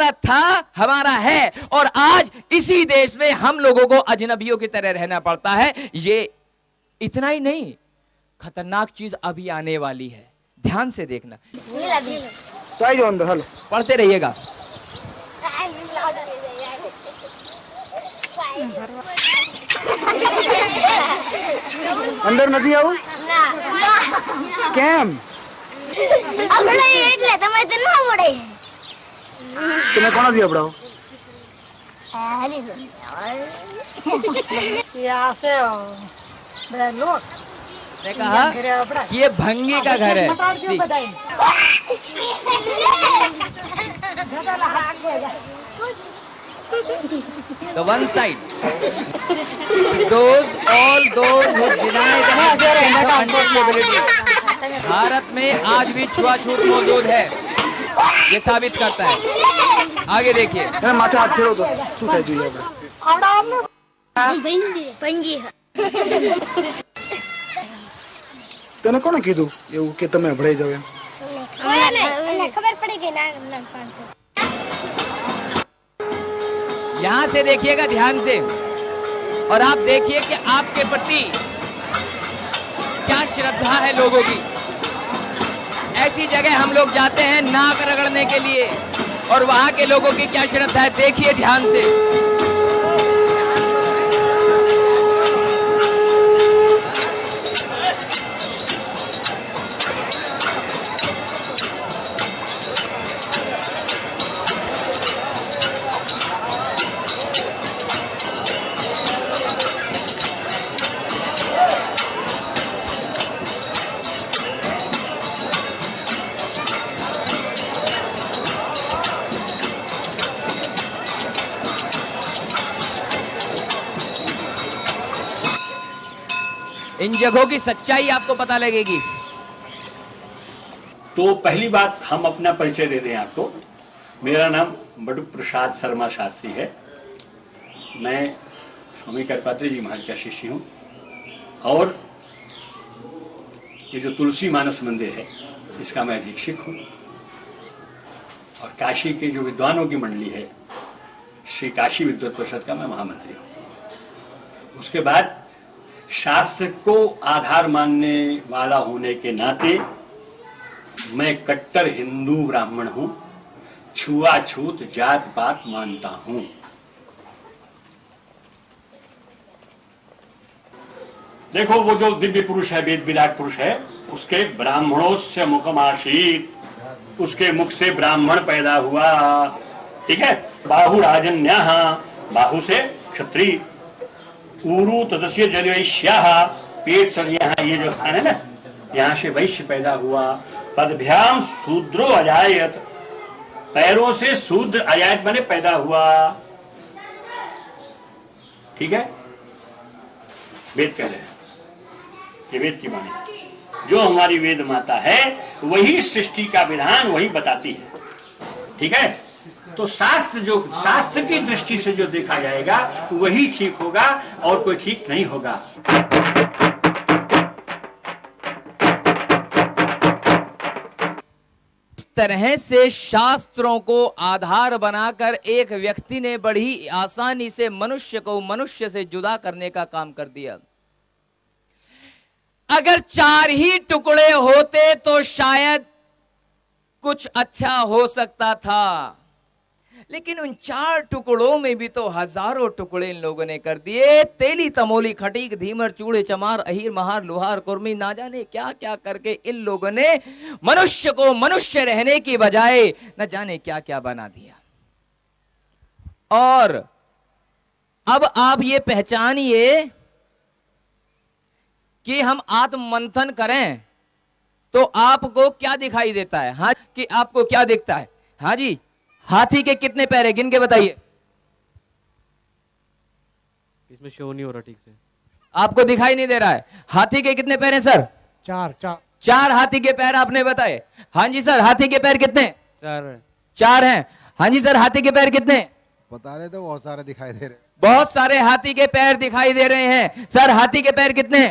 भारत था, हमारा है, और आज इसी देश में हम लोगों को अजनबियों की तरह रहना पड़ता है। ये इतना ही नहीं, खतरनाक चीज अभी आने वाली है, ध्यान से देखना। तो आइए अंदर, हेलो पढ़ते रहिएगा। અંદર નથી આવું કેમ? આપણે એટલે તમે તો ન પડે. તમે કોનાથી અપડાવો? यहाँ से बड़ा लोग ने कहा कि ये भंगी का घर है। The one side, all those who deny the untouchability, Bharat में आज भी छुआछूत मौजूद है, ये साबित करता है। आगे देखिए, माथे हाथ फेरो तो શું થાય જોઈએ આપણે? पंजी તને કોણે કીધું એવું કે તમે અભડાઈ જાવ એમ? खबर पड़ेगी ना। यहां से देखिएगा ध्यान से, और आप देखिए कि आपके प्रति क्या श्रद्धा है लोगों की। ऐसी जगह हम लोग जाते हैं नाक रगड़ने के लिए, और वहां के लोगों की क्या श्रद्धा है, देखिए ध्यान से। इन जगहों की सच्चाई आपको पता लगेगी। तो पहली बात, हम अपना परिचय दे दें आपको। मेरा नाम बडू प्रसाद शर्मा शास्त्री है। मैं स्वामी करपात्री जी महाराज का शिष्य हूँ, और ये जो तुलसी मानस मंदिर है इसका मैं अधीक्षक हूँ, और काशी के जो विद्वानों की मंडली है श्री काशी विद्वत परिषद का मैं महामंत्री हूँ। उसके बाद शास्त्र को आधार मानने वाला होने के नाते मैं कट्टर हिंदू ब्राह्मण हूं, छुआछूत जात पात मानता हूं। देखो, वो जो दिव्य पुरुष है, वेद विराट पुरुष है, उसके ब्राह्मणों से मुखमाशीत, उसके मुख से ब्राह्मण पैदा हुआ, ठीक है। बाहु राजन्यः, बाहु से क्षत्रिय, ऊरु तदस्य जलवैश्याः, पेट से यहाँ ये जो स्थान है ना, यहाँ से वैश्य पैदा हुआ। पदभ्याम शूद्रो अजायत, पैरों से शूद्र, अजायत माने पैदा हुआ, ठीक है। वेद कह रहे हैं, ये वेद की वाणी, जो हमारी वेद माता है वही सृष्टि का विधान वही बताती है, ठीक है। तो शास्त्र की दृष्टि से जो देखा जाएगा वही ठीक होगा, और कोई ठीक नहीं होगा। इस तरह से शास्त्रों को आधार बनाकर एक व्यक्ति ने बड़ी आसानी से मनुष्य को मनुष्य से जुदा करने का काम कर दिया। अगर 4 ही टुकड़े होते तो शायद कुछ अच्छा हो सकता था, लेकिन उन 4 टुकड़ों में भी तो हजारों टुकड़े इन लोगों ने कर दिए। तेली तमोली खटीक धीमर चूड़े चमार अहीर महार लोहार कुर्मी, ना जाने क्या क्या करके इन लोगों ने मनुष्य को मनुष्य रहने की बजाय न जाने क्या क्या बना दिया। और अब आप ये पहचानिए कि हम आत्म मंथन करें तो आपको क्या दिखाई देता है। हाँ, कि आपको क्या दिखता है? हाँ जी, हाथी के कितने पैर है, गिन के बताइए। इसमें शो नहीं हो रहा ठीक से, आपको दिखाई नहीं दे रहा है। हाथी के कितने पैर हैं सर? 4 हाथी के पैर आपने बताए। हाँ जी सर, हाथी के पैर कितने? 4 हैं। हाँ जी सर, हाथी के पैर कितने? बता रहे थे, बहुत सारे दिखाई दे रहे। बहुत सारे हाथी के पैर दिखाई दे रहे हैं। सर, हाथी के पैर कितने?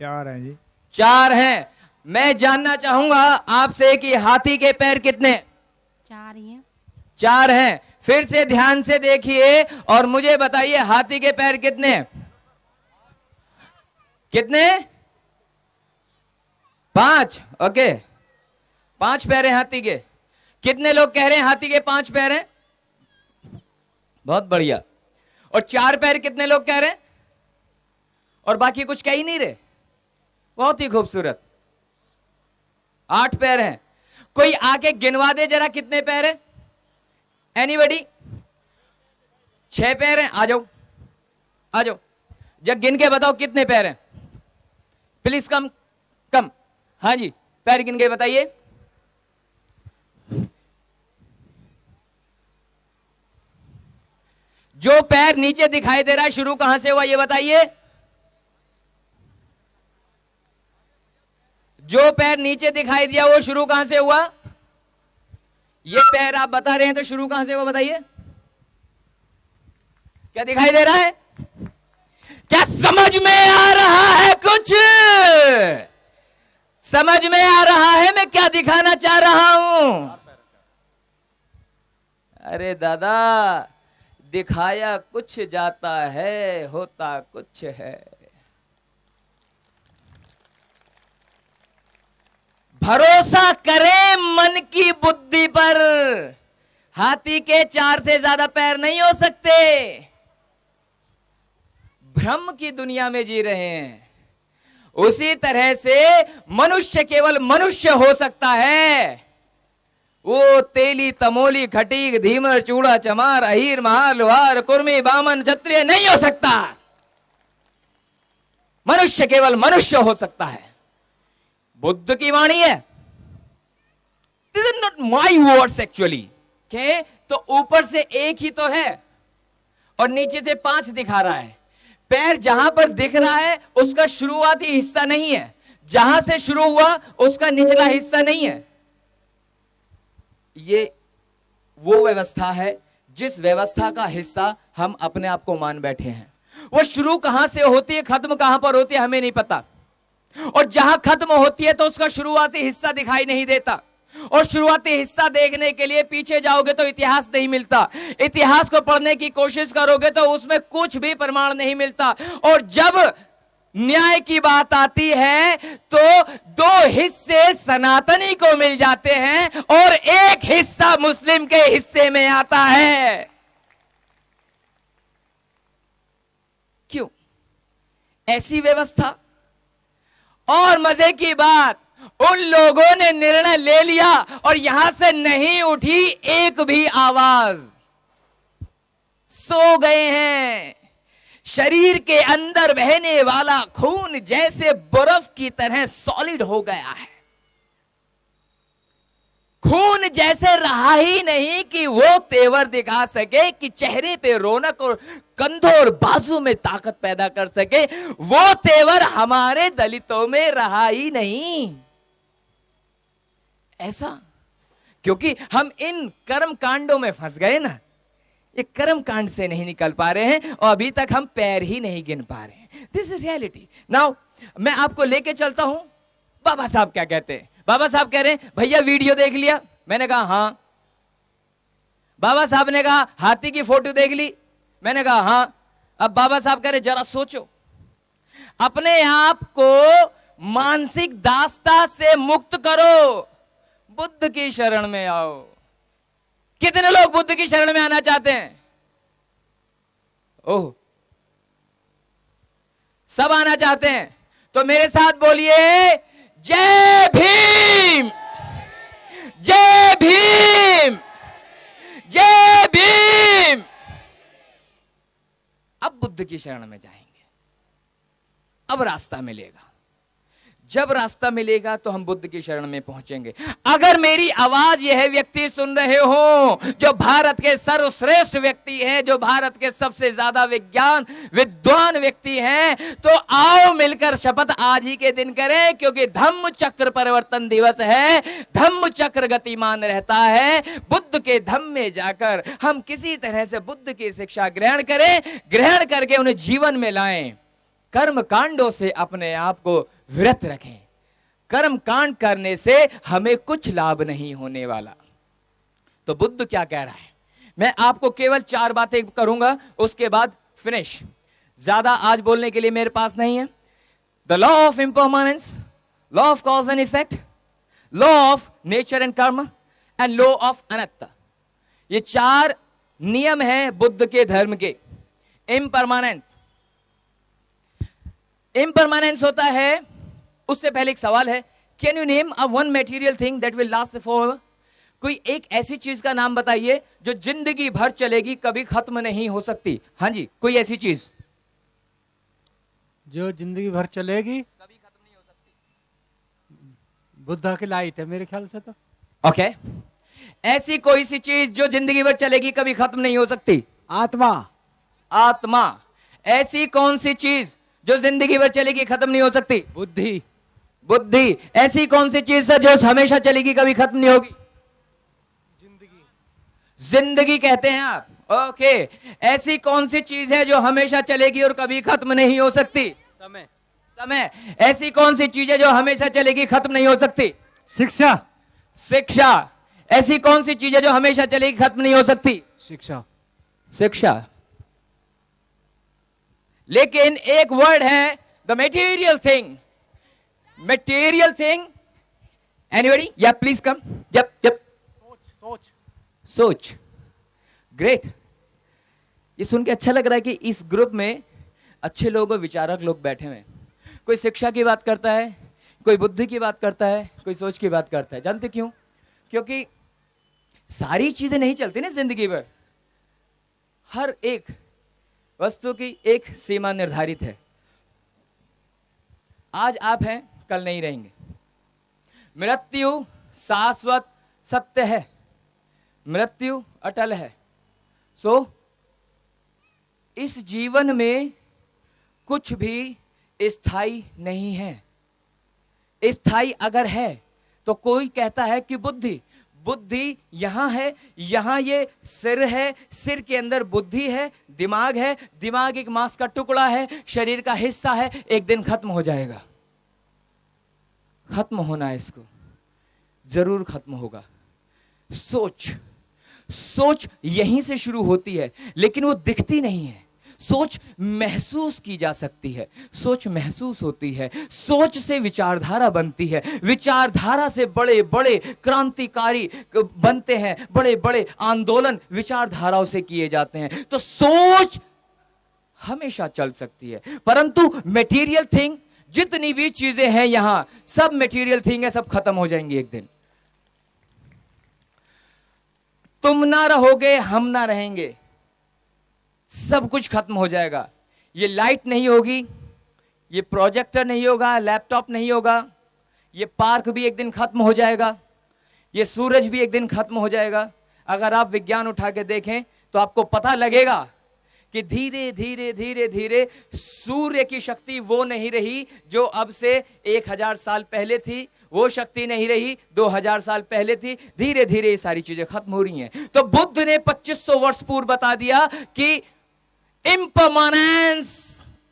4 हैं जी। 4 हैं। मैं जानना चाहूंगा आपसे कि हाथी के पैर कितने? 4 ही हैं। 4 हैं। फिर से ध्यान से देखिए और मुझे बताइए हाथी के पैर कितने? कितने? 5। ओके, 5 पैर हैं हाथी के। कितने लोग कह रहे हैं हाथी के 5 पैर हैं? बहुत बढ़िया। और 4 पैर कितने लोग कह रहे हैं? और बाकी कुछ कह ही नहीं रहे। बहुत ही खूबसूरत। 8 पैर हैं। कोई आके गिनवा दे जरा कितने पैर हैं? एनीबडी? 6 पैर हैं। आ जाओ, आ जाओ, जब गिन के बताओ कितने पैर हैं। प्लीज कम कम। हाँ जी, पैर गिन के बताइए। जो पैर नीचे दिखाई दे रहा है शुरू कहां से हुआ ये बताइए। जो पैर नीचे दिखाई दिया वो शुरू कहां से हुआ? ये पैर आप बता रहे हैं तो शुरू कहां से हुआ बताइए। क्या दिखाई दे रहा है? क्या समझ में आ रहा है? कुछ समझ में आ रहा है मैं क्या दिखाना चाह रहा हूं? अरे दादा, दिखाया कुछ जाता है, होता कुछ है। भरोसा करें मन की बुद्धि पर। हाथी के 4 से ज्यादा पैर नहीं हो सकते। भ्रम की दुनिया में जी रहे हैं। उसी तरह से मनुष्य केवल मनुष्य हो सकता है। वो तेली तमोली खटीक धीमर चूड़ा चमार अहीर महार लोहार कुर्मी बामन क्षत्रिय नहीं हो सकता। मनुष्य केवल मनुष्य हो सकता है। बुद्ध की वाणी है। This is not my words actually. के तो ऊपर से एक ही तो है और नीचे से 5 दिखा रहा है। पैर जहां पर दिख रहा है उसका शुरुआती हिस्सा नहीं है। जहां से शुरू हुआ उसका निचला हिस्सा नहीं है। ये वो व्यवस्था है जिस व्यवस्था का हिस्सा हम अपने आप को मान बैठे हैं। वो शुरू कहां से होती है, खत्म कहां पर होती है हमें नहीं पता। और जहां खत्म होती है तो उसका शुरुआती हिस्सा दिखाई नहीं देता। और शुरुआती हिस्सा देखने के लिए पीछे जाओगे तो इतिहास नहीं मिलता। इतिहास को पढ़ने की कोशिश करोगे तो उसमें कुछ भी प्रमाण नहीं मिलता। और जब न्याय की बात आती है तो 2 हिस्से सनातनी को मिल जाते हैं और 1 हिस्सा मुस्लिम के हिस्से में आता है। क्यों? ऐसी व्यवस्था। और मजे की बात, उन लोगों ने निर्णय ले लिया और यहां से नहीं उठी एक भी आवाज। सो गए हैं। शरीर के अंदर बहने वाला खून जैसे बर्फ की तरह सॉलिड हो गया है। खून जैसे रहा ही नहीं कि वो तेवर दिखा सके, कि चेहरे पे रौनक और कंधों और बाजू में ताकत पैदा कर सके। वो तेवर हमारे दलितों में रहा ही नहीं। ऐसा क्योंकि हम इन कर्म कांडों में फंस गए ना। ये कर्म कांड से नहीं निकल पा रहे हैं और अभी तक हम पैर ही नहीं गिन पा रहे हैं। This is reality. नाउ मैं आपको लेके चलता हूं। बाबा साहब क्या कहते हैं? बाबा साहब कह रहे हैं भैया वीडियो देख लिया? मैंने कहा हां। बाबा साहब ने कहा हाथी की फोटो देख ली? मैंने कहा हां। अब बाबा साहब कह रहे जरा सोचो, अपने आप को मानसिक दास्ता से मुक्त करो, बुद्ध की शरण में आओ। कितने लोग बुद्ध की शरण में आना चाहते हैं? ओह, सब आना चाहते हैं तो मेरे साथ बोलिए जय भीम, जय भीम, जय भीम। अब बुद्ध की शरण में जाएंगे। अब रास्ता मिलेगा। जब रास्ता मिलेगा तो हम बुद्ध की शरण में पहुंचेंगे। अगर मेरी आवाज यह व्यक्ति सुन रहे हो जो भारत के सर्वश्रेष्ठ व्यक्ति हैं, जो भारत के सबसे ज्यादा विद्वान व्यक्ति हैं, तो आओ मिलकर शपथ आज ही के दिन करें, क्योंकि धम्म चक्र परिवर्तन दिवस है। धम्म चक्र गतिमान रहता है। बुद्ध के धम्म में जाकर हम किसी तरह से बुद्ध की शिक्षा ग्रहण करें, ग्रहण करके उन्हें जीवन में लाएं। कर्म कांडों से अपने आप को विरत रखें। कर्म कांड करने से हमें कुछ लाभ नहीं होने वाला। तो बुद्ध क्या कह रहा है? मैं आपको केवल 4 बातें करूंगा, उसके बाद फिनिश। ज्यादा आज बोलने के लिए मेरे पास नहीं है। The law of impermanence, law of cause and effect, law of nature and कर्म एंड लॉ ऑफ अनत्ता। ये 4 नियम हैं बुद्ध के धर्म के। इम्परमानेंस, इम्परमानेंस होता है, उससे पहले एक सवाल है, can you name a one material thing that will last for? कोई एक ऐसी चीज का नाम बताइए जो जिंदगी भर चलेगी, कभी खत्म नहीं हो सकती। हाँ जी, कोई ऐसी चीज जो जिंदगी भर चलेगी, कभी खत्म नहीं हो सकती। बुद्धा की लाइट है मेरे ख्याल से तो। ओके, ऐसी कोई सी चीज जो जिंदगी भर चलेगी, कभी खत्म नहीं हो सकती। आत्मा। आत्मा। ऐसी कौन सी चीज जो जिंदगी भर चलेगी, खत्म नहीं हो सकती? बुद्धि। बुद्धि। ऐसी कौन सी चीज है जो हमेशा चलेगी, कभी खत्म नहीं होगी? जिंदगी कहते हैं आप। ओके, ऐसी कौन सी चीज है जो हमेशा चलेगी और कभी खत्म नहीं हो सकती? समय। समय। ऐसी कौन सी चीज है जो हमेशा चलेगी, खत्म नहीं हो सकती? शिक्षा। शिक्षा। ऐसी कौन सी चीज है जो हमेशा चलेगी, खत्म नहीं हो सकती? शिक्षा। शिक्षा। लेकिन एक वर्ड है, the material thing. Material thing. Anybody? Yeah please come. Yup yup. सोच। ग्रेट। ये सुन के अच्छा लग रहा है कि इस ग्रुप में अच्छे लोग और विचारक लोग बैठे हुए हैं। कोई शिक्षा की बात करता है, कोई बुद्धि की बात करता है, कोई सोच की बात करता है। जानते क्यों? क्योंकि सारी चीजें नहीं चलती ना जिंदगी भर। हर एक वस्तु की एक सीमा निर्धारित है। आज आप हैं, कल नहीं रहेंगे। मृत्यु शाश्वत सत्य है, मृत्यु अटल है। सो इस जीवन में कुछ भी स्थायी नहीं है। स्थायी अगर है तो कोई कहता है कि बुद्धि, बुद्धि यहां है, यहां ये सिर है, सिर के अंदर बुद्धि है, दिमाग है, दिमाग एक मांस का टुकड़ा है, शरीर का हिस्सा है, एक दिन खत्म हो जाएगा। खत्म होना है, इसको जरूर खत्म होगा। सोच, सोच यहीं से शुरू होती है, लेकिन वो दिखती नहीं है। सोच महसूस की जा सकती है, सोच महसूस होती है, सोच से विचारधारा बनती है, विचारधारा से बड़े बड़े क्रांतिकारी बनते हैं, बड़े बड़े आंदोलन विचारधाराओं से किए जाते हैं। तो सोच हमेशा चल सकती है, परंतु मटेरियल थिंग, जितनी भी चीजें हैं यहां, सब मटेरियल थिंग है, सब खत्म हो जाएंगी एक दिन। तुम ना रहोगे, हम ना रहेंगे, सब कुछ खत्म हो जाएगा। ये लाइट नहीं होगी, ये प्रोजेक्टर नहीं होगा, लैपटॉप नहीं होगा, ये पार्क भी एक दिन खत्म हो जाएगा, ये सूरज भी एक दिन खत्म हो जाएगा। अगर आप विज्ञान उठा के देखें तो आपको पता लगेगा कि धीरे धीरे धीरे धीरे सूर्य की शक्ति वो नहीं रही जो अब से 1000 साल पहले थी, वो शक्ति नहीं रही 2000 साल पहले थी। धीरे धीरे ये सारी चीजें खत्म हो रही हैं। तो बुद्ध ने 2500 वर्ष पूर्व बता दिया कि impermanence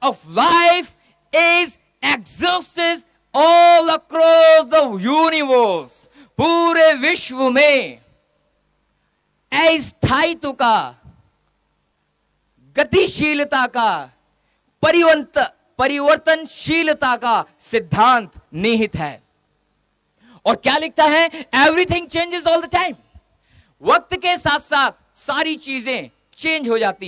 of life is exists all across the universe। पूरे विश्व में अस्थायित्व का, गतिशीलता का, परिवर्तनशीलता का सिद्धांत निहित है। और क्या लिखता है? Everything changes all the time. वक्त के साथ साथ सारी चीजें चेंज हो जाती हैं।